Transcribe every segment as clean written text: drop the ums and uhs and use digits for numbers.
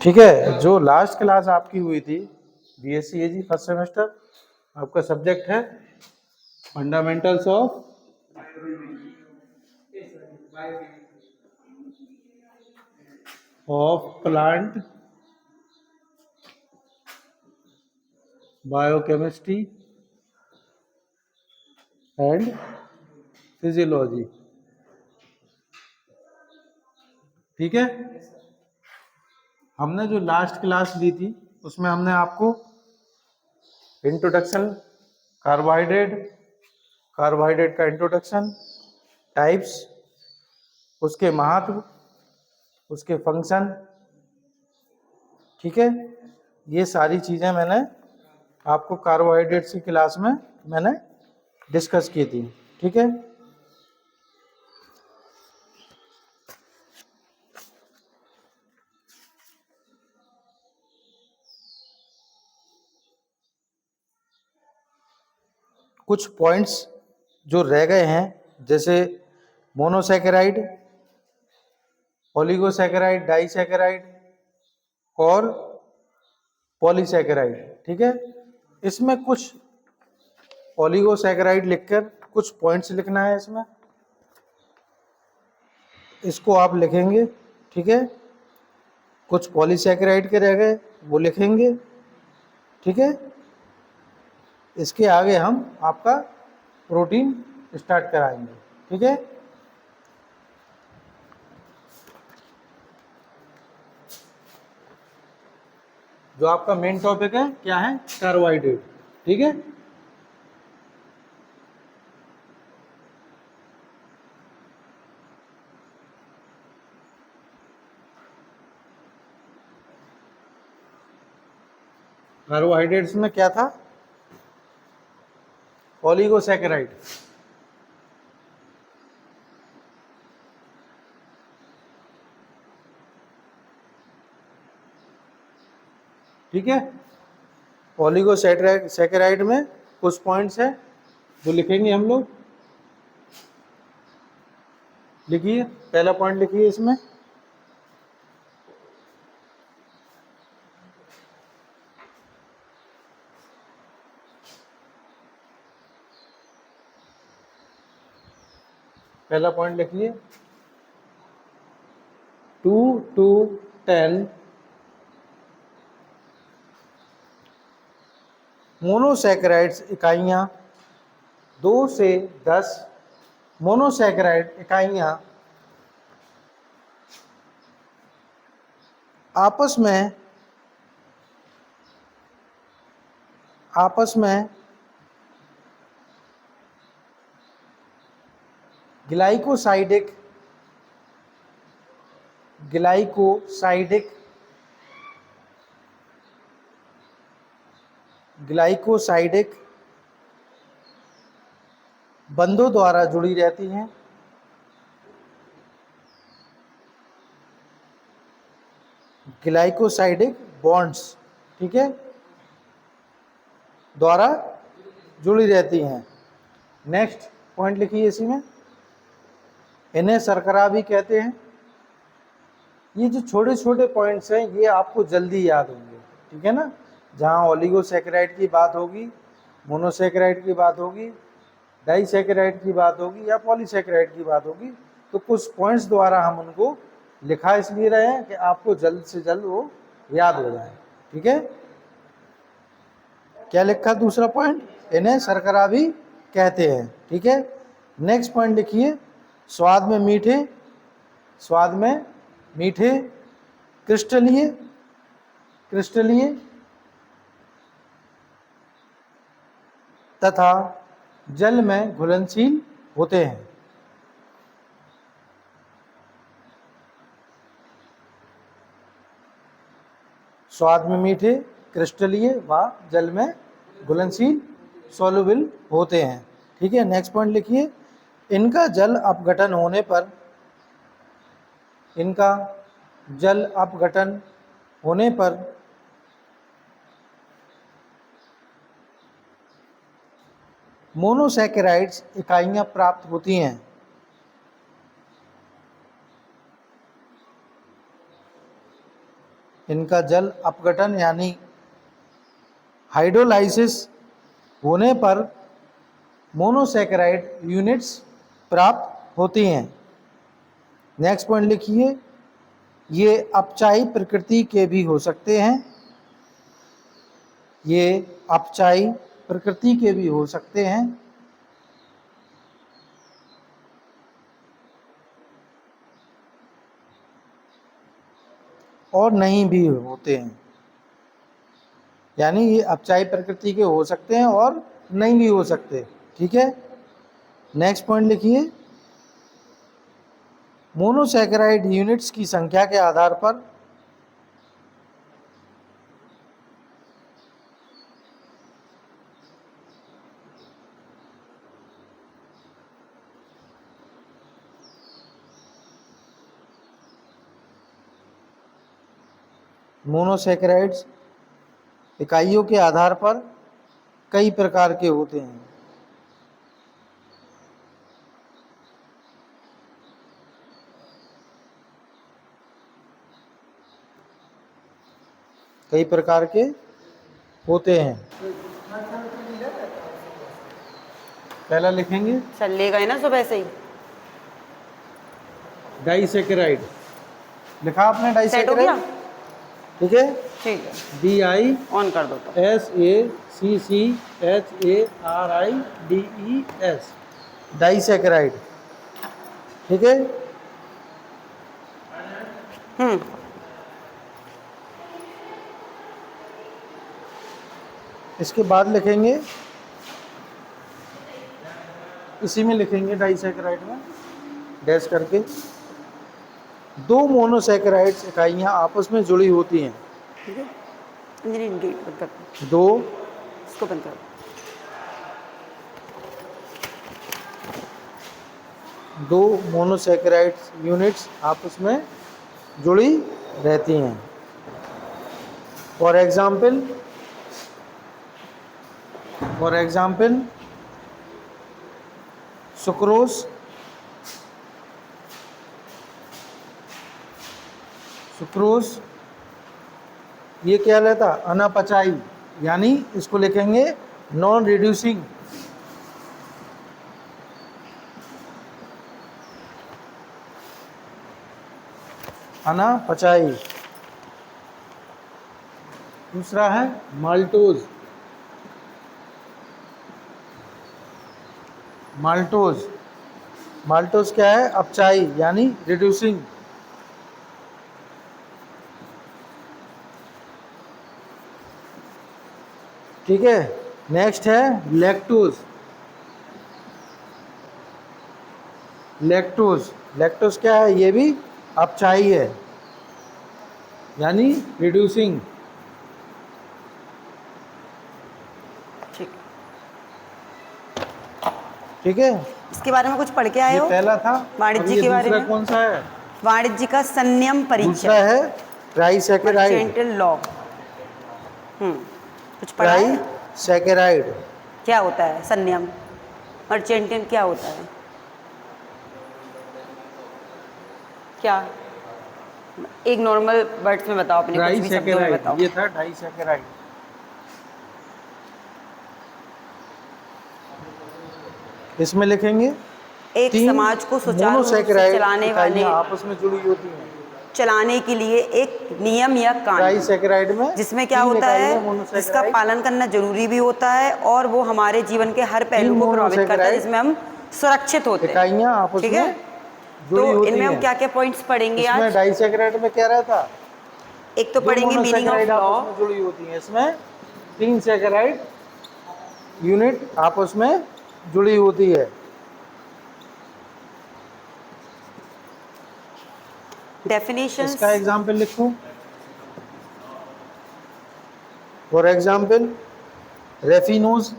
ठीक है, जो लास्ट क्लास आपकी हुई थी बीएससी एजी फर्स्ट सेमेस्टर, आपका सब्जेक्ट है fundamentals of plant biochemistry and physiology. ठीक है, हमने जो लास्ट क्लास ली थी उसमें हमने आपको इंट्रोडक्शन, कार्बोहाइड्रेट का इंट्रोडक्शन, टाइप्स, उसके महत्व, उसके फंक्शन, ठीक है, ये सारी चीज़ें मैंने आपको कार्बोहाइड्रेट्स की क्लास में मैंने डिस्कस की थी। ठीक है, कुछ पॉइंट्स जो रह गए हैं जैसे मोनोसैकेराइड, ओलिगोसैकेराइड, डाइसैकेराइड और पॉलीसैकेराइड। ठीक है, इसमें कुछ ओलिगोसैकेराइड लिखकर कुछ पॉइंट्स लिखना है इसमें, इसको आप लिखेंगे। ठीक है, कुछ पॉलीसैकेराइड के रह गए वो लिखेंगे। ठीक है, इसके आगे हम आपका प्रोटीन स्टार्ट कराएंगे। ठीक है, जो आपका मेन टॉपिक है क्या है, कार्बोहाइड्रेट। ठीक है, कार्बोहाइड्रेट्स में क्या था, ओलिगोसैकेराइड। ठीक है, ओलिगोसैकेराइड में कुछ पॉइंट्स है जो लिखेंगे हम लोग। लिखिए, पहला पॉइंट लिखिए इसमें, पहला पॉइंट लिखिए 2 to 10 मोनोसैकेराइड्स इकाइयाँ, 2 से 10 मोनोसैकेराइड इकाइयाँ आपस में ग्लाइकोसाइडिक बंधों द्वारा जुड़ी रहती हैं। ग्लाइकोसाइडिक बॉन्ड्स, ठीक है, द्वारा जुड़ी रहती हैं। नेक्स्ट पॉइंट लिखिए इसी में, इन्हें शर्करा भी कहते हैं। ये जो छोटे छोटे पॉइंट्स हैं ये आपको जल्दी याद होंगे। ठीक है ना, जहाँ ओलिगोसैकेराइड की बात होगी, मोनोसैकेराइड की बात होगी, डाइसैकेराइड की बात होगी या पॉलीसैकेराइड की बात होगी, तो कुछ पॉइंट्स द्वारा हम उनको लिखा इसलिए रहे हैं कि आपको जल्द से जल्द वो याद हो जाए। ठीक है, क्या लिखा दूसरा पॉइंट, इन्हें शर्करा भी कहते हैं। ठीक है, नेक्स्ट पॉइंट लिखिए, स्वाद में मीठे, क्रिस्टलीय तथा जल में घुलनशील होते हैं। स्वाद में मीठे, क्रिस्टलीय व जल में घुलनशील, सॉल्युबल होते हैं। ठीक है, नेक्स्ट पॉइंट लिखिए, इनका जल अपघटन होने पर मोनोसैकेराइड्स इकाइयाँ प्राप्त होती हैं। इनका जल अपघटन यानी हाइड्रोलाइसिस होने पर मोनोसैकेराइड यूनिट्स प्राप्त होती हैं। नेक्स्ट पॉइंट लिखिए, ये अपचायी प्रकृति के भी हो सकते हैं। ये अपचायी प्रकृति के भी हो सकते हैं। और नहीं भी होते हैं, यानी ये अपचायी प्रकृति के हो सकते हैं और नहीं भी हो सकते। ठीक है, नेक्स्ट पॉइंट लिखिए, मोनोसैकेराइड यूनिट्स की संख्या के आधार पर मोनोसैकेराइड्स इकाइयों के आधार पर कई प्रकार के होते हैं। कई प्रकार के होते हैं। पहला लिखेंगे, चल लेगा ही ना सुबह से ही। डाइसैकेराइड लिखा आपने, सेट हो डाइसैकेराइड। गया? ठीक है, ठीक है, DISACCHARIDES, ऑन कर दो तो। डाइसैकेराइड। ठीक है, इसके बाद लिखेंगे, इसी में लिखेंगे डाइसैकेराइड में डैश करके, दो मोनोसैकेराइड्स इकाइयां आपस में जुड़ी होती हैं। ठीक है, इंजीनियरिंग गेट बंद कर दो, दो इसको बंद कर दो। दो मोनोसैकेराइड्स यूनिट्स आपस में जुड़ी रहती हैं। फॉर एग्जाम्पल सुक्रोज ये क्या रहता, अनापचाई, यानी इसको लिखेंगे नॉन रिड्यूसिंग। अनापचाई। दूसरा है माल्टोज। माल्टोज क्या है, अपचाई यानी रिड्यूसिंग। ठीक है, नेक्स्ट है लैक्टोज क्या है, ये भी अपचाई है यानी रिड्यूसिंग। ठीक है, इसके बारे में कुछ पढ़ के आए हो? पहला था वाणिज्य के बारे में। कौन सा है? वाणिज्य का संयम परिचय। दूसरा है ट्राइसैकेराइड। मर्चेंटल लॉ। कुछ पढ़ा है? ट्राइसैकेराइड क्या होता है संयम? मर्चेंटल क्या होता है? क्या एक नॉर्मल वर्ड्स में बताओ, अपने कुछ भी शब्दों में बताओ। ये था डाइसैकेराइड। इसमें लिखेंगे, एक समाज को सुचारू रूप से चलाने वाले, आपस में जुड़ी होती हैं, चलाने के लिए एक नियम या कानून, ट्राइसैकेराइड में जिसमें क्या होता है, जिसका पालन करना जरूरी भी होता है और वो हमारे जीवन के हर पहलू को प्रभावित करता है, जिसमें हम सुरक्षित होते हैं। ठीक है, तो इनमें हम क्या क्या पॉइंट्स पढ़ेंगे आज? डाइसैकेराइड में क्या रहता, एक तो पढ़ेंगे मीनिंग ऑफ लॉ। जुड़ी होती है, इसमें 3 सैकेराइड यूनिट आपस में जुड़ी होती है। डेफिनेशंस। इसका एग्जाम्पल लिखूं, फॉर एग्जाम्पल रेफिनोज।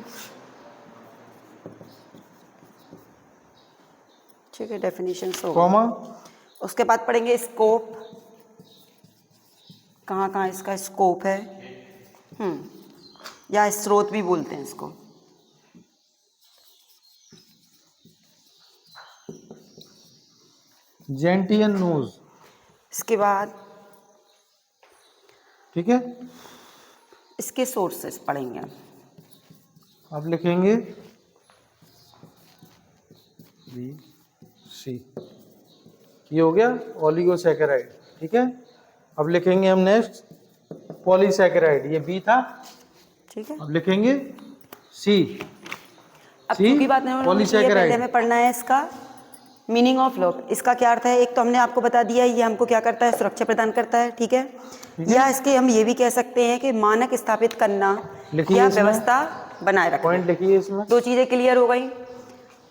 ठीक है, डेफिनेशंस हो कॉमा। उसके बाद पढ़ेंगे स्कोप, कहाँ कहाँ इसका स्कोप है, या स्रोत भी बोलते हैं इसको। Gentian nose. इसके बाद ठीक है, इसके सोर्सेस पढ़ेंगे हम। अब लिखेंगे बी सी, ये हो गया ओलिगोसैकेराइड। ठीक है, अब लिखेंगे हम नेक्स्ट पॉलीसैकेराइड, ये बी था। ठीक है, अब लिखेंगे सी। अब चूंकि बात नहीं होनी चाहिए, पहले हमें पढ़ना है इसका मीनिंग ऑफ लॉ। इसका क्या अर्थ है, एक तो हमने आपको बता दिया ये हमको क्या करता है, सुरक्षा प्रदान करता है। ठीक है, या इसके हम ये भी कह सकते हैं कि मानक स्थापित करना या व्यवस्था बनाए रखना। पॉइंट लिखिए इसमें। दो चीजें क्लियर हो गई।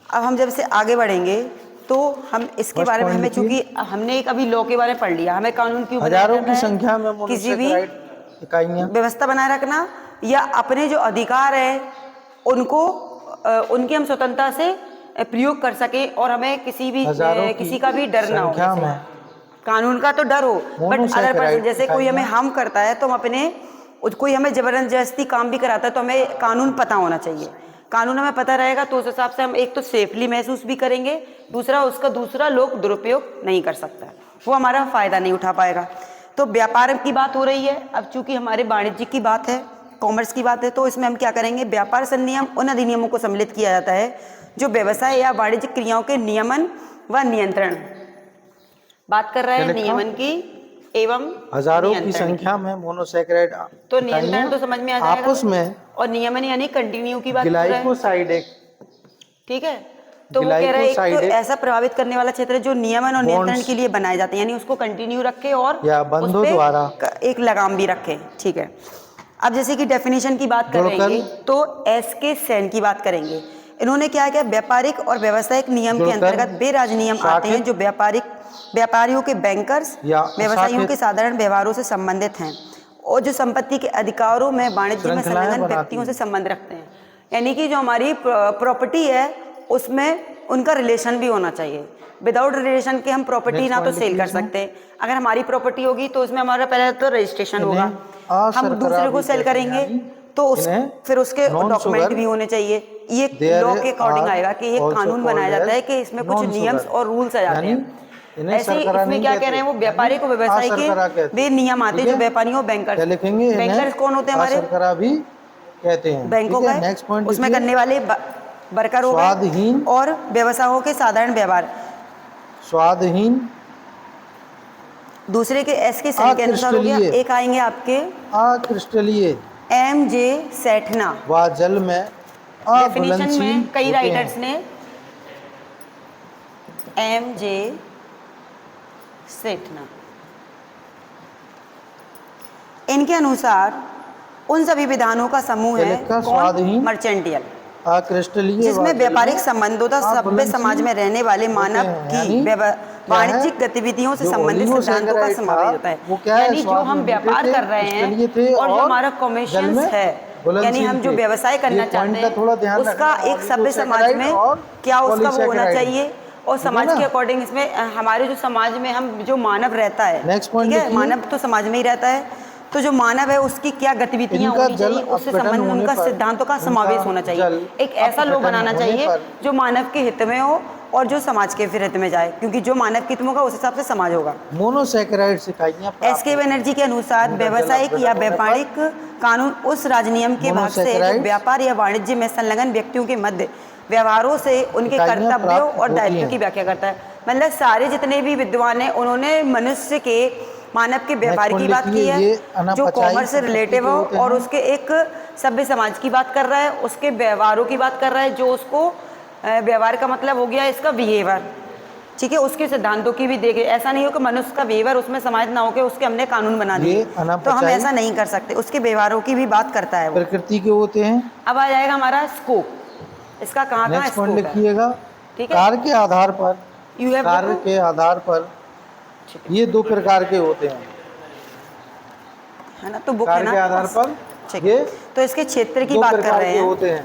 अब हम जब से आगे बढ़ेंगे तो हम इसके बारे में, हमें चूंकि हमने एक अभी लॉ के बारे में पढ़ लिया, हमें कानून क्यों हजारों की संख्या में किसी भी इकाइयां व्यवस्था बनाए रखना या अपने जो अधिकार है उनको उनकी हम स्वतंत्रता से प्रयोग कर सके और हमें किसी का भी डर ना हो। कानून का तो डर हो, बट अदर पर्सन जैसे कोई हमें हार्म करता है तो हम अपने, कोई हमें जबरदस्ती काम भी कराता है तो हमें कानून पता होना चाहिए। कानून हमें पता रहेगा तो उस हिसाब से हम एक तो सेफली महसूस भी करेंगे, दूसरा लोग दुरुपयोग नहीं कर सकता, वो हमारा फायदा नहीं उठा पाएगा। तो व्यापार की बात हो रही है, अब चूंकि हमारे वाणिज्य की बात है, कॉमर्स की बात है, तो इसमें हम क्या करेंगे, व्यापार संनियम उन अधिनियमों को सम्मिलित किया जाता है जो व्यवसाय या वाणिज्यिक क्रियाओं के नियमन व नियंत्रण, बात कर रहे हैं नियमन की एवं हजारों की संख्या में मोनोसैकेराइड, तो नियंत्रण तो समझ में आ जाएगा आपस में, और नियमन यानी कंटिन्यू की बात कर रहे हैं। ठीक है, तो वो कह रहे हैं एक तो ऐसा प्रभावित करने वाला क्षेत्र है जो नियमन और नियंत्रण के लिए बनाए जाते हैं, यानी उसको कंटिन्यू रखे और बंधों द्वारा एक लगाम भी रखे। ठीक है, अब जैसे कि डेफिनेशन की बात करेंगे तो एस.के. सेन की बात करेंगे। इन्होंने क्या किया, व्यापारिक और व्यावसायिक नियम के अंतर्गत वे राज नियम आते हैं जो व्यापारियों के बैंकर्स व्यवसायियों के साधारण व्यवहारों से संबंधित हैं और जो संपत्ति के अधिकारों में वाणिज्य में संलग्न व्यक्तियों से संबंध रखते हैं। यानी कि जो हमारी प्रॉपर्टी है उसमें उनका रिलेशन भी होना चाहिए। विदाउट रिलेशन के हम प्रॉपर्टी ना तो सेल कर सकते हैं। अगर हमारी प्रॉपर्टी होगी तो उसमें हमारा पहले तो रजिस्ट्रेशन होगा, हम दूसरे को सेल करेंगे तो फिर उसके डॉक्यूमेंट भी होने चाहिए। ये लॉ के अकॉर्डिंग आएगा कि ये कानून बनाया जाता है कि इसमें कुछ नियम्स और रूल्स आ जाते हैं। ऐसे ही इसमें क्या कह रहे हैं, वो व्यापारिक और व्यवसायी के वे नियम आते हैं जो व्यापारियों बैंकर्स, बैंकर्स कौन होते हैं हमारे, भी कहते हैं बैंकों का, उसमें करने वाले वर्कर हो गए, और व्यवसायों के साधारण व्यवहार स्वादहीन। दूसरे के एस के सेन के अनुसार हो गया। एक आएंगे आपके अक्रिस्टलीय, एम.जे. सेठना, व जल में डेफिनेशन में कई राइटर्स ने एम.जे. सेठना, इनके अनुसार उन सभी विधानों का समूह है मर्चेंटियल, जिसमें व्यापारिक संबंधों तथा सभ्य समाज में रहने वाले मानव की वाणिज्यिक गतिविधियों से संबंधित सिद्धांतों का समावेश होता है। यानी जो हम व्यापार कर रहे हैं और जो हमारा कॉमर्शियल है, यानी हम जो व्यवसाय करना चाहते हैं उसका एक सभ्य समाज में क्या उसका वो होना चाहिए, और समाज के अकॉर्डिंग इसमें हमारे जो समाज में हम जो मानव रहता है, ठीक है, मानव तो समाज में ही रहता है, तो जो मानव है उसकी क्या गतिविधियां होनी चाहिए, उससे संबंधित उनका सिद्धांतों का समावेश होना चाहिए। एक ऐसा लॉ बनाना चाहिए जो मानव के हित में हो और जो समाज के फिर हित में जाए, क्योंकि जो मानव के हित में होगा उस हिसाब से समाज होगा। मोनोसैकेराइड इकाइयां एस.के. बनर्जी के अनुसार व्यावसायिक या व्यापारिक कानून उस राजनियम के भाग से जो व्यापार या वाणिज्य में संलग्न व्यक्तियों के मध्य व्यवहारों से उनके कर्तव्यों और दायित्व की व्याख्या करता है। मतलब सारे जितने भी विद्वान हैं उन्होंने मनुष्य के, मानव के व्यवहार की बात की है जो कॉमर्स से रिलेटिव हो, और उसके एक सभ्य समाज की बात कर रहा है, उसके व्यवहारों की बात कर रहा है, जो उसको व्यवहार का मतलब हो गया इसका बिहेवियर, ठीक है, उसके सिद्धांतों की भी देखे। ऐसा नहीं हो कि मनुष्य का बिहेवियर उसमें समाज ना हो के उसके हमने कानून बना दिए, तो हम ऐसा नहीं कर सकते। उसके व्यवहारों की भी बात करता है, प्रकृति के होते हैं। अब आ जाएगा हमारा स्कोप, इसका कहाँ स्कोप लिखिएगा, ठीक है, कार्य के आधार पर, कार्य के आधार पर ये दो प्रकार के होते हैं, है ना, तो बुक कार्य के आधार पर ये तो इसके क्षेत्र की बात कर रहे हैं होते हैं।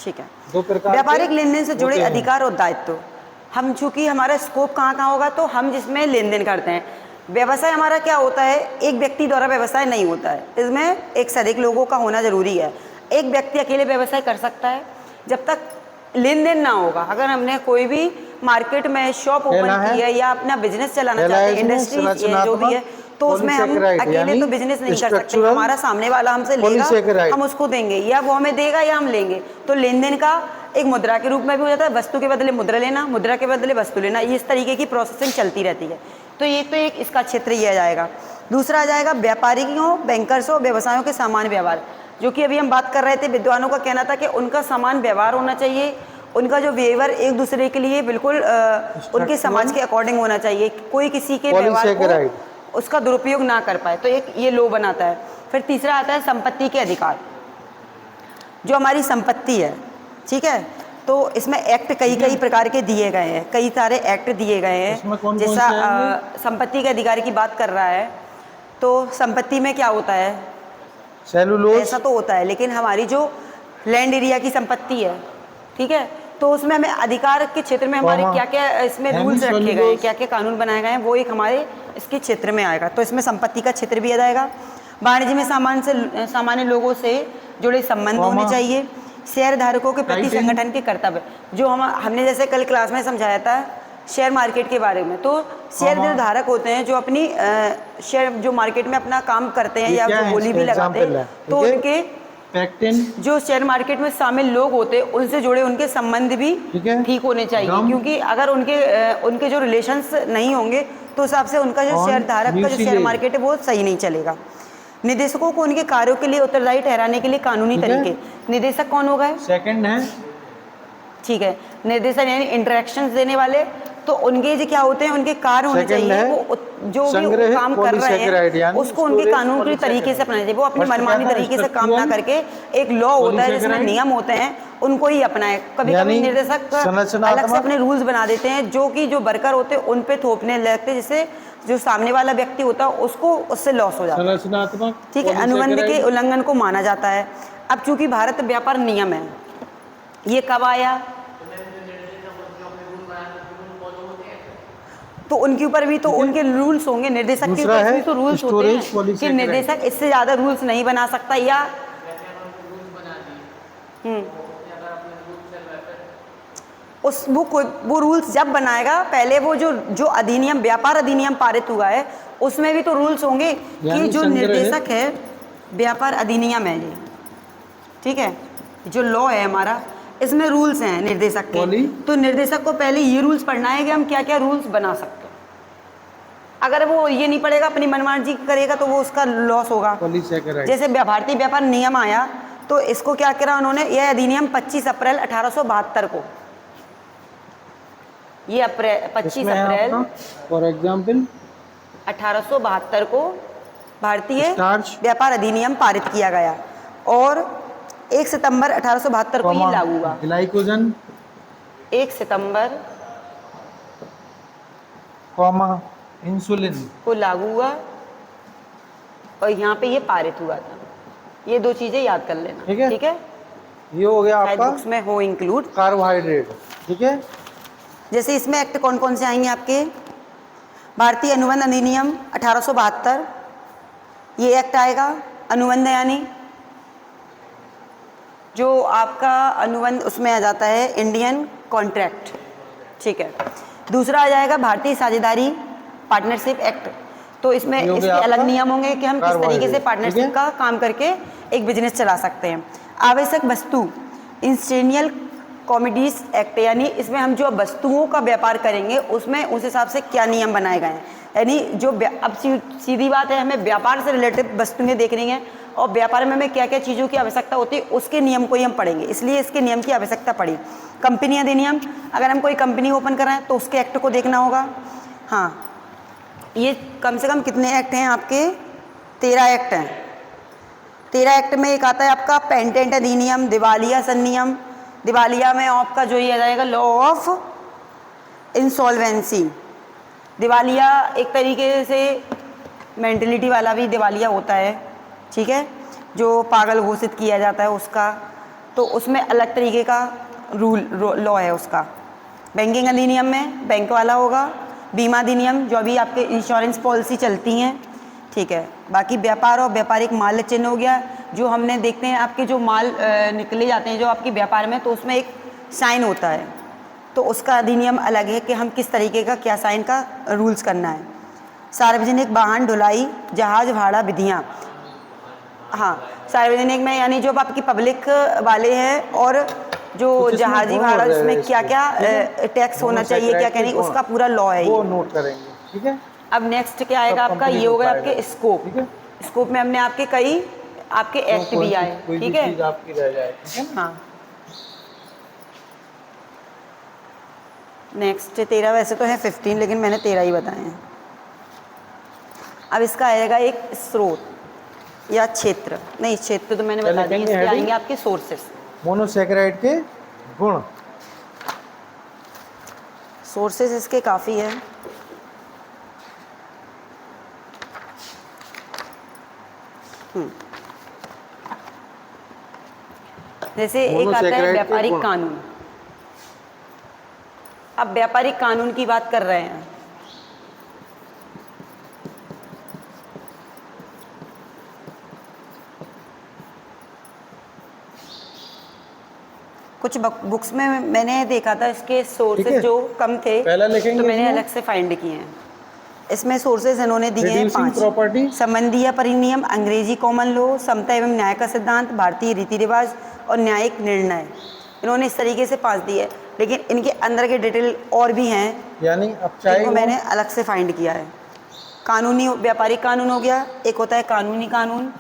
ठीक है, दो प्रकार व्यापारिक लेन देन से जुड़े अधिकार और दायित्व। हम चूंकि हमारा स्कोप कहाँ होगा, तो हम जिसमें लेन देन करते हैं। व्यवसाय हमारा क्या होता है, एक व्यक्ति द्वारा व्यवसाय नहीं होता है, इसमें एक से अधिक लोगों का होना जरूरी है। एक व्यक्ति अकेले व्यवसाय कर सकता है जब तक लेन देन ना होगा। अगर हमने कोई भी मार्केट में शॉप पहला ओपन है, की है या अपना बिजनेस चलाना पहला चाहते है हैं, इसमें इंडस्ट्रीज है जो भी है, तो उसमें हम पॉलीसेकेराइड अकेले यानी तो बिजनेस नहीं कर सकते, स्ट्रक्चरल हमारा सामने वाला हमसे लेगा, पॉलीसेकेराइड। हम उसको देंगे या वो हमें देगा या हम लेंगे। तो लेन देन का एक मुद्रा के रूप में भी हो जाता है, वस्तु के बदले मुद्रा लेना, मुद्रा के बदले वस्तु लेना, इस तरीके की प्रोसेसिंग चलती रहती है। तो ये तो एक इसका क्षेत्र ये आ जाएगा। दूसरा आ जाएगा व्यापारियों, बैंकर्सों, व्यवसायों के सामान व्यवहार, जो कि अभी हम बात कर रहे थे। विद्वानों का कहना था कि उनका सामान व्यवहार होना चाहिए, उनका जो व्यवहार एक दूसरे के लिए बिल्कुल उनके समाज के अकॉर्डिंग होना चाहिए, कोई किसी के व्यवहार को उसका दुरुपयोग ना कर पाए। तो एक ये लो बनाता है। फिर तीसरा आता है संपत्ति के अधिकार, जो हमारी संपत्ति है, ठीक है। तो इसमें एक्ट कई प्रकार के दिए गए हैं, कई सारे एक्ट दिए गए हैं। जैसा संपत्ति के अधिकार की बात कर रहा है, तो संपत्ति में क्या होता है, सेलुलोज, ऐसा तो होता है, लेकिन हमारी जो लैंड एरिया की संपत्ति है, ठीक है, तो उसमें हमें अधिकार के क्षेत्र में हमारे क्या क्या इसमें रूल्स रखे गए हैं, क्या क्या कानून बनाए गए हैं, वो एक हमारे इसके क्षेत्र में आएगा। तो इसमें संपत्ति का क्षेत्र भी आ जाएगा। वाणिज्य में सामान्य लोगों से जुड़े संबंध होने चाहिए। शेयर धारकों के प्रति संगठन के कर्तव्य, जो हमने जैसे कल क्लास में समझाया था शेयर मार्केट के बारे में। तो शेयर जो धारक होते हैं, जो अपनी शेयर जो मार्केट में अपना काम करते हैं या जो बोली भी लगाते हैं, तो उनके जो शेयर मार्केट में शामिल लोग होते हैं उनसे जुड़े उनके संबंध भी ठीक होने चाहिए, क्योंकि अगर उनके जो रिलेशंस नहीं होंगे तो उस हिसाब से उनका जो शेयर धारक का जो शेयर मार्केट है वो सही नहीं चलेगा। निदेशकों को उनके कार्यों के लिए उत्तरदायी ठहराने के लिए कानूनी तरीके। निदेशक कौन होगा? सेकंड है, ठीक है। निर्देशक यानी इंटरेक्शंस देने वाले, तो उनके जो क्या होते हैं, उनके कार्य होने चाहिए, वो जो भी वो काम कर रहे हैं उसको उनके कानूनी तरीके से अपनाना चाहिए। वो अपनी मनमानी तरीके से काम ना करके एक लॉ होता है जिसमें नियम होते हैं उनको ही अपनाए। कभी कभी निर्देशक अलग से अपने रूल्स बना देते हैं जो कि जो वर्कर होते हैं उन पे थोपने लगते हैं, जिससे जो सामने वाला व्यक्ति होता है उसको उससे लॉस हो जाता है, ठीक है। अनुबंध के उल्लंघन को माना जाता है। अब चूंकि भारत व्यापार नियम है, ये कब आया? तो उनके ऊपर भी तो उनके रूल्स होंगे, निर्देशक के ऊपर भी तो रूल्स होते हैं कि निर्देशक इससे ज्यादा रूल्स नहीं बना सकता, या वो रूल्स जब बनाएगा, पहले वो जो अधिनियम व्यापार अधिनियम पारित हुआ है उसमें भी तो रूल्स होंगे कि जो निर्देशक है, व्यापार अधिनियम है ये, ठीक है, जो लॉ है हमारा, इसमें रूल्स हैं निर्देशक के। तो निर्देशक को पहले ये रूल्स पढ़ना है कि हम क्या क्या रूल्स बना सकते हैं। अगर वो ये नहीं पढ़ेगा, अपनी मनमानी करेगा, तो वो उसका लॉस होगा। जैसे भारतीय व्यापार नियम आया तो इसको क्या करा उन्होंने, यह अधिनियम 25 अप्रैल 1872 को, ये 25 अप्रैल फॉर एग्जाम्पल 1872 को भारतीय व्यापार अधिनियम पारित किया गया और 1 सितंबर 1872 को ये लागू हुआ। ग्लाइकोजन 1 सितंबर इंसुलिन को लागू हुआ और यहाँ पे ये पारित हुआ था। ये दो चीजें याद कर लेना, ठीक है। ये हो गया आपका, बुक्स में हो इंक्लूड कार्बोहाइड्रेट, ठीक है। जैसे इसमें एक्ट कौन कौन से आएंगे आपके? भारतीय अनुबंध अधिनियम 1872, ये एक्ट आएगा। अनुबंध यानी जो आपका अनुबंध उसमें आ जाता है इंडियन कॉन्ट्रैक्ट, ठीक है। दूसरा आ जाएगा भारतीय साझेदारी पार्टनरशिप एक्ट। तो इसमें इसके अलग नियम होंगे कि हम किस तरीके से पार्टनरशिप का काम करके एक बिजनेस चला सकते हैं। आवश्यक वस्तु इंस्टेनियल कॉमोडिटीज एक्ट, यानी इसमें हम जो वस्तुओं का व्यापार करेंगे उसमें उस हिसाब से क्या नियम बनाए गए हैं। यानी जो अब सीधी बात है, हमें व्यापार से रिलेटेड वस्तुएं देखनी है और व्यापार में हमें क्या क्या चीज़ों की आवश्यकता होती है उसके नियम को ही हम पढ़ेंगे, इसलिए इसके नियम की आवश्यकता पड़ी। कंपनी अधिनियम, अगर हम कोई कंपनी ओपन कर रहे हैं तो उसके एक्ट को देखना होगा। हाँ, ये कम से कम कितने एक्ट हैं आपके? 13 एक्ट हैं। 13 एक्ट में एक आता है आपका पेटेंट अधिनियम, दिवालिया संनियम। दिवालिया में आपका जो ये आ जाएगा लॉ ऑफ इंसॉल्वेंसी। दिवालिया एक तरीके से मेंटलिटी वाला भी दिवालिया होता है, ठीक है, जो पागल घोषित किया जाता है उसका, तो उसमें अलग तरीके का लॉ है उसका। बैंकिंग अधिनियम में बैंक वाला होगा। बीमा अधिनियम, जो अभी आपके इंश्योरेंस पॉलिसी चलती हैं, ठीक है। बाकी व्यापार और व्यापारिक माल्य चिन्ह हो गया, जो हमने देखते हैं आपके जो माल निकले जाते हैं जो आपके व्यापार में, तो उसमें एक साइन होता है, तो उसका अधिनियम अलग है कि हम किस तरीके का क्या साइन का रूल्स करना है। सार्वजनिक वाहन ढुलाई जहाज भाड़ा विधियाँ, हाँ सार्वजनिक में यानी जो आपकी पब्लिक वाले हैं और जो कुछ इसमें जहाजी गुण भाड़ा हो जाएगा उसमें क्या इसके, क्या ठीक है? टैक्स होना चाहिए, क्या मोनोसेकेराइड क्या के नहीं, गुण, उसका पूरा लॉ है वो ये। नोट करेंगे, ठीक है? अब नेक्स्ट क्या आएगा सब आपका, ये complete हो हो गए पाएगा, आपके स्कोप। ठीक है? स्कोप में हमने आपके कई आपके तो एक्ट कौन भी सी आए, कोई भी ठीक है? चीज आपकी रह जाए, ठीक है ना? हाँ नेक्स्ट तेरा वैसे तो है 15 लेकिन मैंने 13 ही बताए हैं। अब इसका आएगा एक स्रोत या क्षेत्र, नहीं क्षेत्र तो मैंने क्या बता दिया, लिखेंगे इसके heading? आएंगे आपके सोर्सेस। मोनोसेकेराइड के गुण, सोर्सेस इसके काफ़ी है। जैसे एक आता है मोनोसेकेराइड के व्यापारिक गुण। कानून। अब व्यापारिक कानून की बात कर रहे हैं, कुछ बुक्स में मैंने देखा था इसके ठीक है? सोर्सेज जो कम थे पहला लिखेंगे तो मैंने इसमें। अलग से फाइंड किए हैं। इसमें सोर्सेज इन्होंने दिए हैं Reducing 5। property, संबंधीय परिनियम, अंग्रेजी कॉमन लॉ, समता एवं न्याय का सिद्धांत, भारतीय रीति रिवाज और न्यायिक निर्णय। इन्होंने इस तरीके से 5 दिए, लेकिन इनके अंदर के डिटेल और भी हैं यानी अब चाहे जिनको वो मैंने अलग से फाइंड किया है। कानूनी व्यापारिक कानून हो गया, एक होता है कानूनी कानून,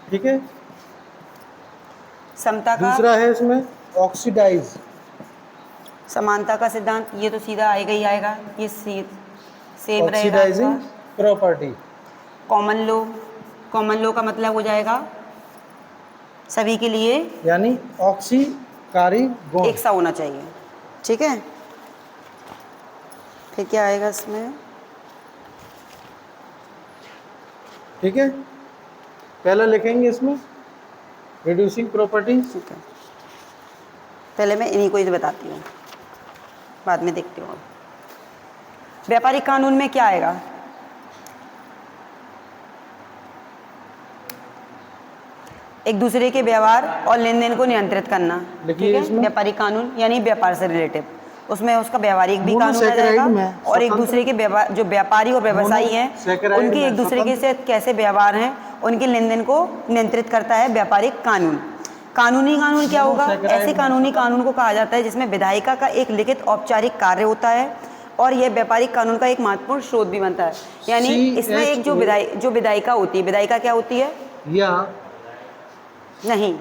ठीक है, समता का, दूसरा है इसमें ऑक्सीडाइज, समानता का सिद्धांत, ये तो सीधा आएगा ही आएगा, ये सेम रहेगा ऑक्सीडाइजिंग आपका। Property, common law, common law का मतलब हो जाएगा सभी के लिए यानी ऑक्सीकारी गुण, एक सा होना चाहिए, ठीक है। फिर क्या आएगा इसमें, ठीक है? पहला लिखेंगे इसमें रिड्यूसिंग प्रॉपर्टी, ठीक है। पहले मैं इन्हीं को ही बताती हूँ, बाद में देखती हूँ। व्यापारिक कानून में क्या आएगा, एक दूसरे के व्यवहार और लेन देन को नियंत्रित करना, ठीक है। व्यापारिक कानून यानी व्यापार से रिलेटिव, उसमें उसका व्यावहारिक भी कानून आ जाएगा और एक दूसरे के जो व्यापारी और व्यवसायी हैं उनके एक दूसरे के साथ कैसे व्यवहार हैं उनके लेन देन को नियंत्रित करता है व्यापारिक कानून। कानूनी कानून क्या होगा, ऐसे कानूनी कानून को कहा जाता है जिसमें विधायिका का एक लिखित औपचारिक कार्य होता है और यह व्यापारिक कानून का एक महत्वपूर्ण स्रोत भी बनता है। यानी इसमें एक जो विधायिका होती है, विधायिका क्या होती है, या नहीं,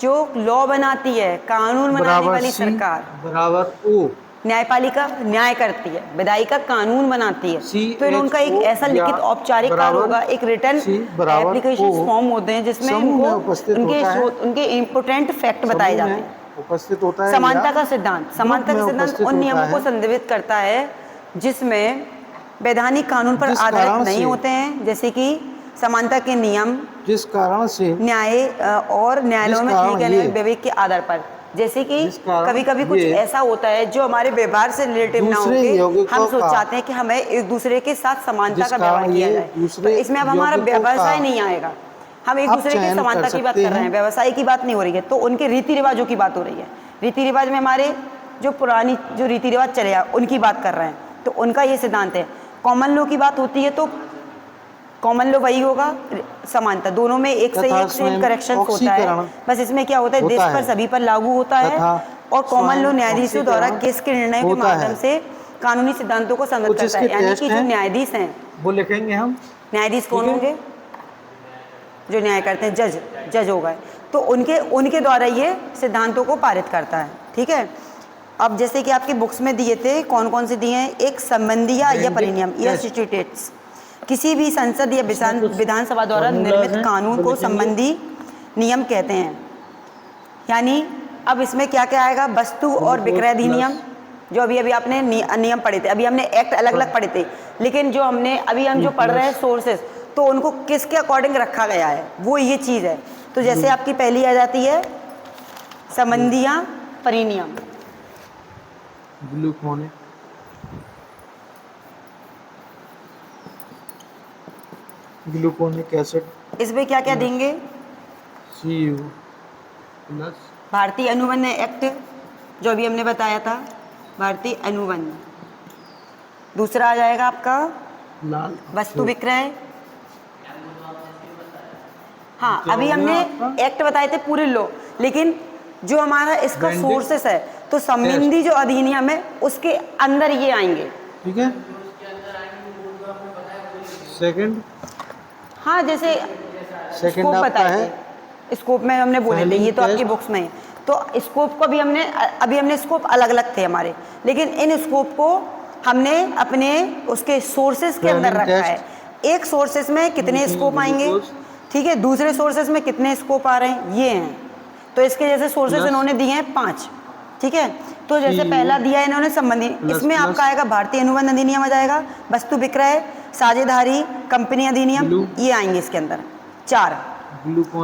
जो लॉ बनाती है, कानून बनाने वाली सरकार, बराबर ओ, न्यायपालिका न्याय करती है, विधायिका कानून बनाती है। तो इनका एक ऐसा लिखित औपचारिक कार्य होगा, एक रिटर्न एप्लीकेशन फॉर्म होते हैं जिसमें उनके इम्पोर्टेंट फैक्ट बताए जाते हैं। उपस्थित होता है। समानता का सिद्धांत, समानता का सिद्धांत उन नियमों को संदर्भित करता है जिसमें वैधानिक कानून पर आधारित नहीं होते हैं, जैसे कि समानता के नियम, जिस कारण से न्याय और न्यायालयों में विवेक के आधार पर, जैसे कि कभी कभी कुछ ऐसा होता है जो हमारे व्यवहार से रिलेटिव ना होके हम चाहते हैं कि हमें एक दूसरे के साथ समानता का व्यवहार किया जाए, तो इसमें अब हमारा व्यवसाय नहीं आएगा, हम एक दूसरे की समानता की बात कर रहे हैं, व्यवसाय की बात नहीं हो रही है। तो उनके रीति रिवाजों की बात हो रही है, रीति रिवाज में हमारे जो पुरानी जो रीति रिवाज चले आ उनकी बात कर रहे हैं, तो उनका ये सिद्धांत है। कॉमन लॉ की बात होती है तो कॉमन लॉ वही होगा, समानता, दोनों में एक से एक सेम करेक्शन होता है, बस इसमें क्या होता है देश पर सभी पर लागू होता है और कॉमन लॉ न्यायाधीशों द्वारा केस के निर्णय के माध्यम से कानूनी सिद्धांतों को संगत करता है। यानी कि जो न्यायाधीश हैं वो लिखेंगे हम, न्यायाधीश कौन होंगे, जो न्याय करते हैं, जज हो गए, तो उनके द्वारा ये सिद्धांतों को पारित करता है, ठीक है। अब जैसे कि आपके बुक्स में दिए थे, कौन कौन से दिए हैं, एक संबंधीय या परिनियम या स्टैट्यूट्स, किसी भी संसद या विधानसभा द्वारा निर्मित कानून को संबंधी नियम कहते हैं। यानी अब इसमें क्या क्या आएगा, वस्तु और विक्रय अधिनियम, जो अभी आपने नियम पढ़े थे, अभी हमने एक्ट अलग अलग पढ़े थे, लेकिन जो हमने अभी हम जो पढ़ रहे हैं सोर्सेस, तो उनको किसके अकॉर्डिंग रखा गया है, वो ये चीज़ है। तो जैसे आपकी पहली आ जाती है संबंधीय परिनियम, ग्लूकोनिक एसिड, इसमें क्या क्या देंगे, Cu+ भारतीय अनुबंध एक्ट जो अभी हमने बताया था, भारतीय अनुबंध। दूसरा आ जाएगा आपका लाल वस्तु विक्रय। हाँ, अभी हमने एक्ट बताए थे पूरे लॉ, लेकिन जो हमारा इसका सोर्सेस है तो संबंधी जो अधिनियम है उसके अंदर ये आएंगे। ठीक है। सेकंड, हाँ, जैसे सेकंड स्कोप आपका बताए है थे, स्कोप में हमने बोले थे, ये तो आपकी बुक्स में है। तो स्कोप को भी हमने स्कोप अलग अलग थे हमारे, लेकिन इन स्कोप को हमने अपने उसके सोर्सेस के अंदर रखा है। एक सोर्सेस में कितने स्कोप आएंगे, ठीक है, दूसरे सोर्सेस में कितने स्कोप आ रहे हैं, ये हैं। तो इसके जैसे सोर्सेस इन्होंने दिए हैं 5, ठीक है। तो जैसे पहला दिया है इन्होंने संबंधी, इसमें आपका आएगा भारतीय अनुबंध अधिनियम आ जाएगा, वस्तु विक्रय, साझेदारी, कंपनी अधिनियम, ये आएंगे इसके अंदर 4,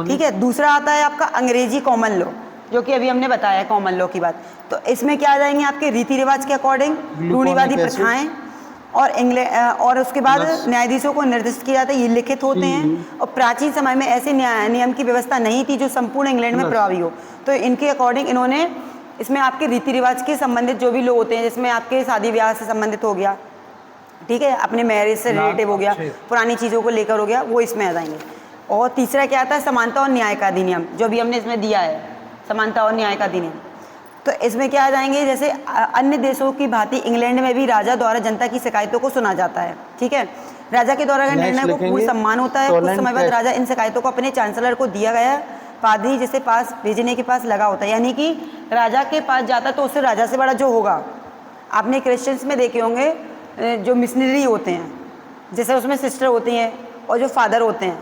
ठीक है। दूसरा आता है आपका अंग्रेजी कॉमन लॉ, जो कि अभी हमने बताया कॉमन लॉ की बात। तो इसमें क्या आ जाएंगे आपके रीति रिवाज के अकॉर्डिंग, रूढ़िवादी प्रथाएं, और उसके बाद न्यायाधीशों को निर्दिष्ट किया जाता है, ये लिखित होते हैं। और प्राचीन समय में ऐसे नियम की व्यवस्था नहीं थी जो संपूर्ण इंग्लैंड में प्रभावी हो, तो इनके अकॉर्डिंग इन्होंने इसमें आपके रीति रिवाज के संबंधित जो भी लोग होते हैं, जिसमें आपके शादी ब्याह से संबंधित हो गया, ठीक है, अपने मैरिज से रिलेटिव हो गया, पुरानी चीज़ों को लेकर हो गया, वो इसमें आ जाएंगे। और तीसरा क्या आता है, समानता और न्याय का अधिनियम, जो भी हमने इसमें दिया है, समानता और न्याय का अधिनियम। तो इसमें क्या आ जाएंगे, जैसे अन्य देशों की भांति इंग्लैंड में भी राजा द्वारा जनता की शिकायतों को सुना जाता है, ठीक है। राजा के द्वारा निर्णय को पूर्ण सम्मान होता है। कुछ समय बाद राजा इन शिकायतों को अपने चांसलर को दिया गया पादरी जिसे पास भेजने के पास लगा होता है, यानी कि राजा के पास जाता तो उससे राजा से बड़ा जो होगा, आपने क्रिश्चियंस में देखे होंगे जो मिशनरी होते हैं, जैसे उसमें सिस्टर होती हैं और जो फादर होते हैं,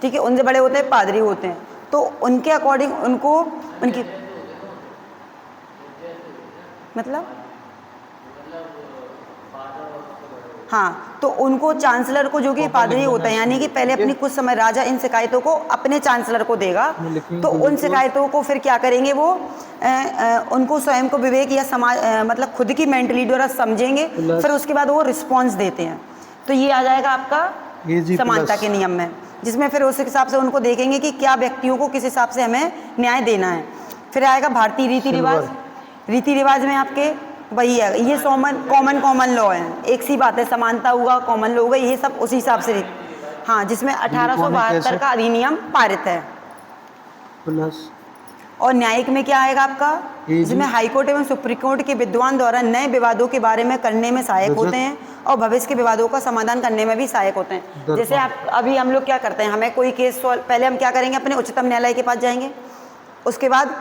ठीक है, उनसे बड़े होते हैं पादरी होते हैं। तो उनके अकॉर्डिंग उनको उनकी मतलब हाँ, तो उनको चांसलर को, जो कि पादरी होता है, यानी कि पहले अपनी कुछ समय राजा इन शिकायतों को अपने चांसलर को देगा, तो उन शिकायतों को फिर क्या करेंगे वो उनको स्वयं को विवेक या समाज मतलब खुद की मेंटली द्वारा समझेंगे, फिर उसके बाद वो रिस्पॉन्स देते हैं। तो ये आ जाएगा आपका समानता के नियम में, जिसमें फिर उस हिसाब से उनको देखेंगे कि क्या व्यक्तियों को किस हिसाब से हमें न्याय देना है। फिर आएगा भारतीय रीति रिवाज। रीति रिवाज में आपके वही है, ये कॉमन लॉ है, एक सी बात है, समानता होगा, कॉमन लॉ होगा, ये सब उसी हिसाब से। हाँ, जिसमें 1872 का अधिनियम पारित है। प्लस और न्यायिक में क्या आएगा आपका, जिसमें हाई कोर्ट एवं सुप्रीम कोर्ट के विद्वान द्वारा नए विवादों के बारे में करने में सहायक होते हैं और भविष्य के विवादों का समाधान करने में भी सहायक होते हैं। जैसे आप अभी हम लोग क्या करते हैं, हमें कोई केस पहले हम क्या करेंगे, अपने उच्चतम न्यायालय के पास जाएंगे, उसके बाद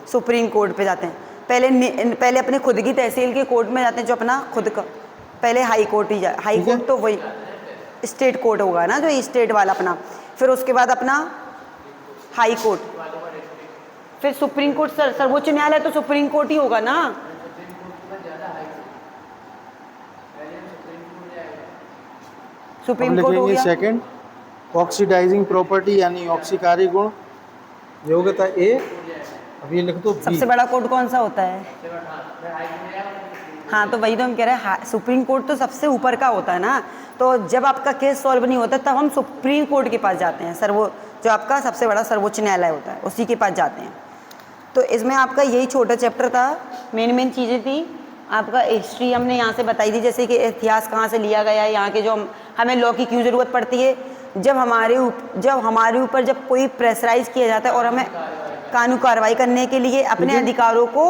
सुप्रीम कोर्ट पे जाते हैं, पहले अपने खुद की तहसील के कोर्ट में जाते हैं, जो अपना खुद का, पहले हाई कोर्ट ही जाए, हाई कोर्ट तो वही स्टेट कोर्ट होगा ना, जो स्टेट वाला अपना, फिर उसके बाद अपना हाई कोर्ट, फिर सुप्रीम कोर्ट, सर्वोच्च न्यायालय तो सुप्रीम कोर्ट ही होगा ना। सुप्रीम कोर्ट हो गया। सेकंड, ऑक्सीडाइजिंग प्रॉपर्टी यानी ऑक्सीकारी गुण, योग्यता ए, अब ये लिख दो बी। सबसे बड़ा कोर्ट कौन सा होता है? हाँ, तो वही तो हम कह रहे हैं, सुप्रीम कोर्ट तो सबसे ऊपर का होता है ना। तो जब आपका केस सॉल्व नहीं होता तब हम सुप्रीम कोर्ट के पास जाते हैं, जो आपका सबसे बड़ा सर्वोच्च न्यायालय होता है, उसी के पास जाते हैं। तो इसमें आपका यही छोटा चैप्टर था, मेन चीज़ें थी। आपका हिस्ट्री हमने यहाँ से बताई थी, जैसे कि इतिहास कहाँ से लिया गया है, यहाँ के जो हमें लॉ की क्यों ज़रूरत पड़ती है, जब हमारे ऊपर जब कोई प्रेशराइज किया जाता है और हमें कानून कार्रवाई करने के लिए, अपने अधिकारों को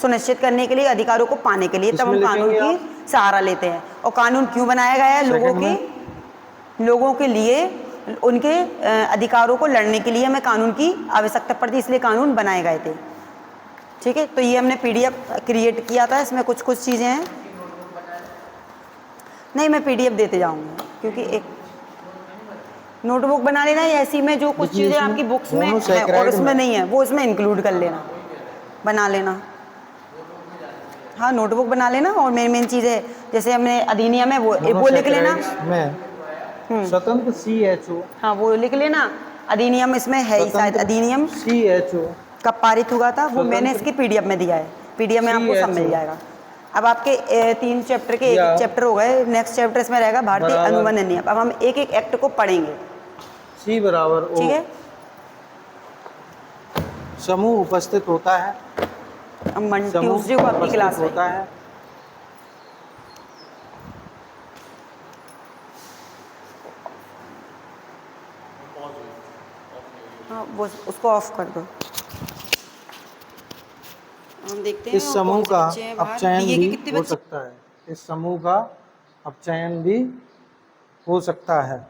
सुनिश्चित करने के लिए, अधिकारों को पाने के लिए, तब हम कानून की सहारा लेते हैं। और कानून क्यों बनाया गया है? लोगों के लिए, उनके अधिकारों को लड़ने के लिए हमें कानून की आवश्यकता पड़ती है, इसलिए कानून बनाए गए थे। ठीक है, तो ये हमने PDF क्रिएट किया था, इसमें कुछ चीज़ें हैं। नहीं, मैं PDF देते जाऊँगी, क्योंकि एक नोटबुक बना लेना है ऐसी में, जो कुछ चीज़ें आपकी बुक्स में है और उसमें नहीं है, वो इसमें इंक्लूड कर लेना, बना लेना। हाँ, नोटबुक बना लेना, और मेन चीज़ें जैसे हमने अधिनियम है वो लिख लेना। स्वतंत्र CHO, हाँ, वो लिख लेना। अधिनियम इसमें है ही शायद, अधिनियम CHO कब पारित हुआ था, वो मैंने इसकी PDF में दिया है, PDF में आपको सब मिल जाएगा। अब आपके 3 चैप्टर के एक चैप्टर हो गए, नेक्स्ट चैप्टर इसमें रहेगा भारतीय अनुबंध नियम। अब हम एक एक्ट को पढ़ेंगे, C बराबर O, ठीक है। समूह उपस्थित होता है, ट्यूसडे को आपकी क्लास होता है। हाँ वो उसको ऑफ कर दो। हम देखते हैं इस समूह का अपचयन भी कितने हो बच्चे सकता है, इस समूह का अपचयन भी हो सकता है।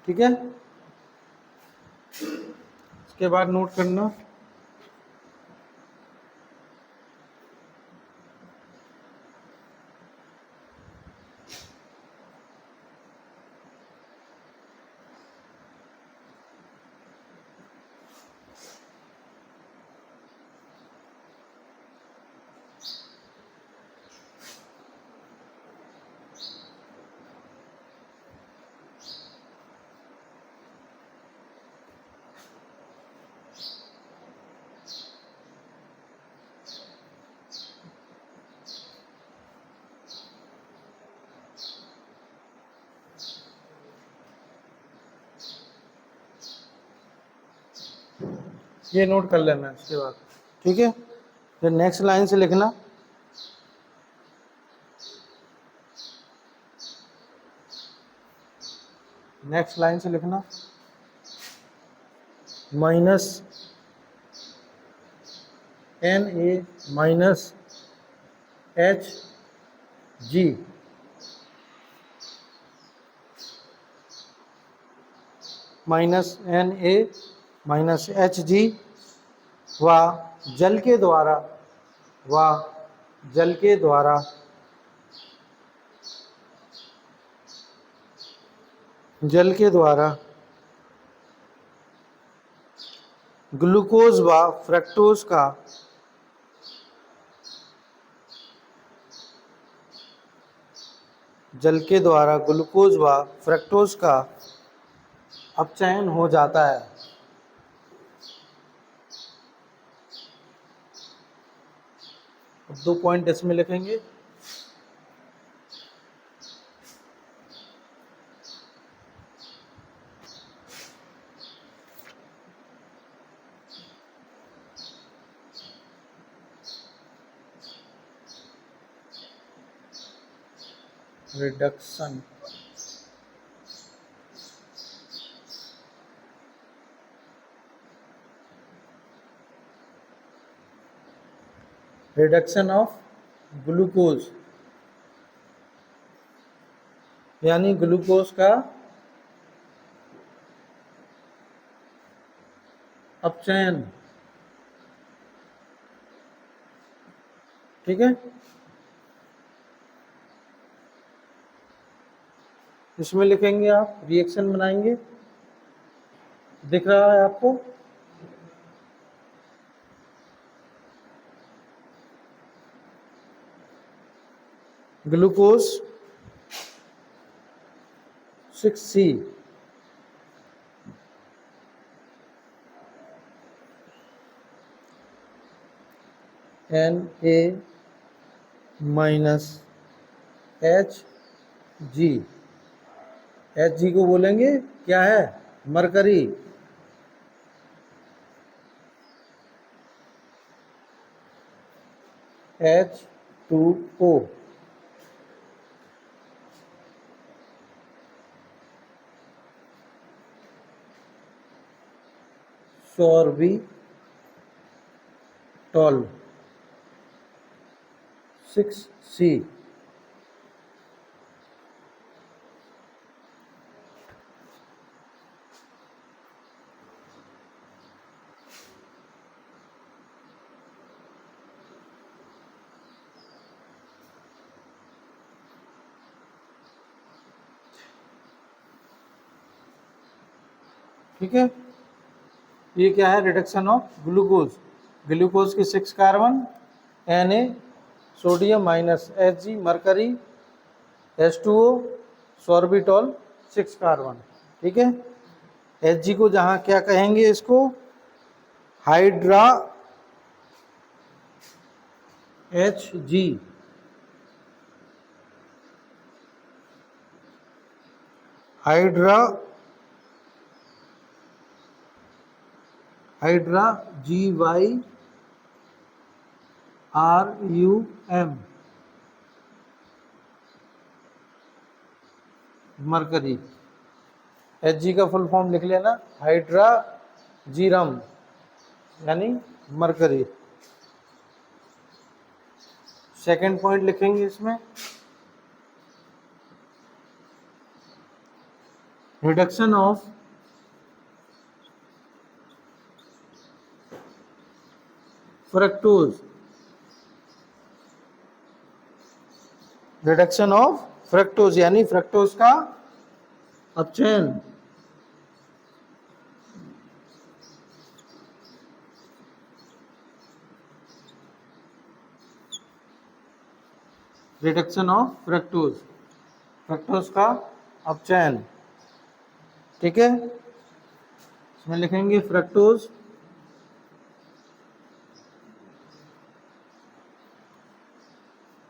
ठीक है, इसके बाद नोट करना ये नोट कर लेना इसके बाद। ठीक है, फिर नेक्स्ट लाइन से लिखना नेक्स्ट लाइन से लिखना minus Na minus Hg minus Na minus Hg व जल के द्वारा ग्लूकोज व फ्रक्टोज का अपचयन हो जाता है। अब 2 पॉइंट इसमें लिखेंगे। रिडक्शन ऑफ ग्लूकोज यानी ग्लूकोज का अपचयन। ठीक है, इसमें लिखेंगे, आप रिएक्शन बनाएंगे, दिख रहा है आपको। Glucose 6C Na minus Hg, Hg को बोलेंगे क्या है, मरकरी। H2O sorbitol 6C। ठीक है, ये क्या है, रिडक्शन ऑफ ग्लूकोज की 6 carbon, Na sodium minus Hg mercury, H2O sorbitol 6 carbon. ठीक है, Hg को जहाँ क्या कहेंगे, इसको Hg, hydra GYRUM, mercury. Hg का फुल फॉर्म लिख लेना, हाइड्राजीरम यानी मरकरी। सेकंड पॉइंट लिखेंगे इसमें, reduction of fructose, reduction of fructose यानी फ्रक्टोज का अपचयन। रिडक्शन ऑफ फ्रक्टोज, फ्रक्टोज का अपचयन। ठीक है, इसमें लिखेंगे फ्रक्टोज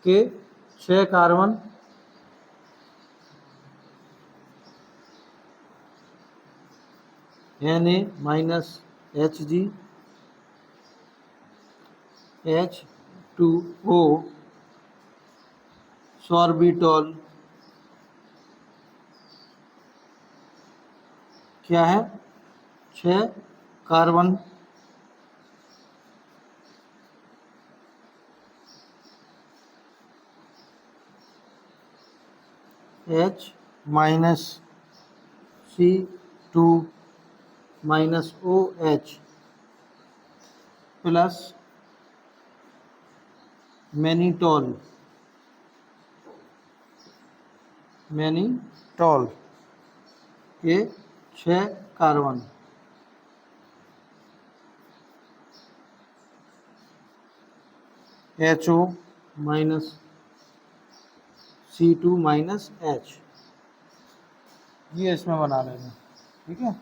के 6 कार्बन Na-HG H2O सॉर्बिटॉल क्या है, 6 carbon H minus C2 minus OH plus mannitol, ये 6 carbon. HO minus C2 minus H, ये इसमें बना लेना। ठीक है,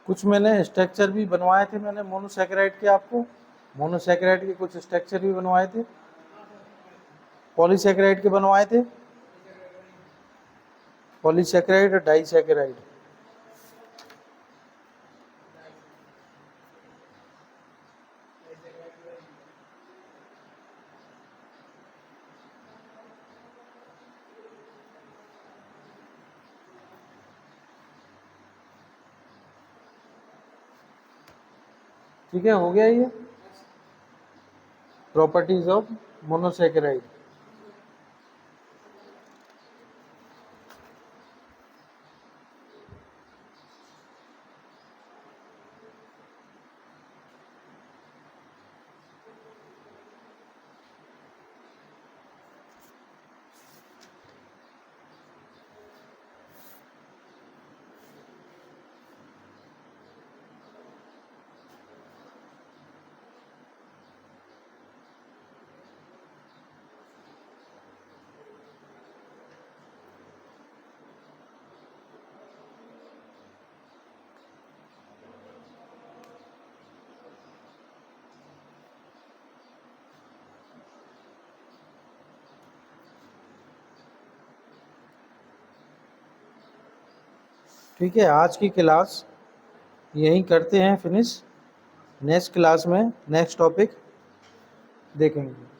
कुछ मैंने स्ट्रक्चर भी बनवाए थे मैंने मोनोसैकेराइड के, आपको मोनोसैकेराइड के कुछ स्ट्रक्चर भी बनवाए थे, पॉलीसैकेराइड के बनवाए थे, पॉलीसैकेराइड और डाइसैकेराइड। ठीक है, हो गया ये प्रॉपर्टीज ऑफ मोनोसैकेराइड। ठीक है, आज की क्लास यहीं करते हैं फिनिश। नेक्स्ट क्लास में नेक्स्ट टॉपिक देखेंगे।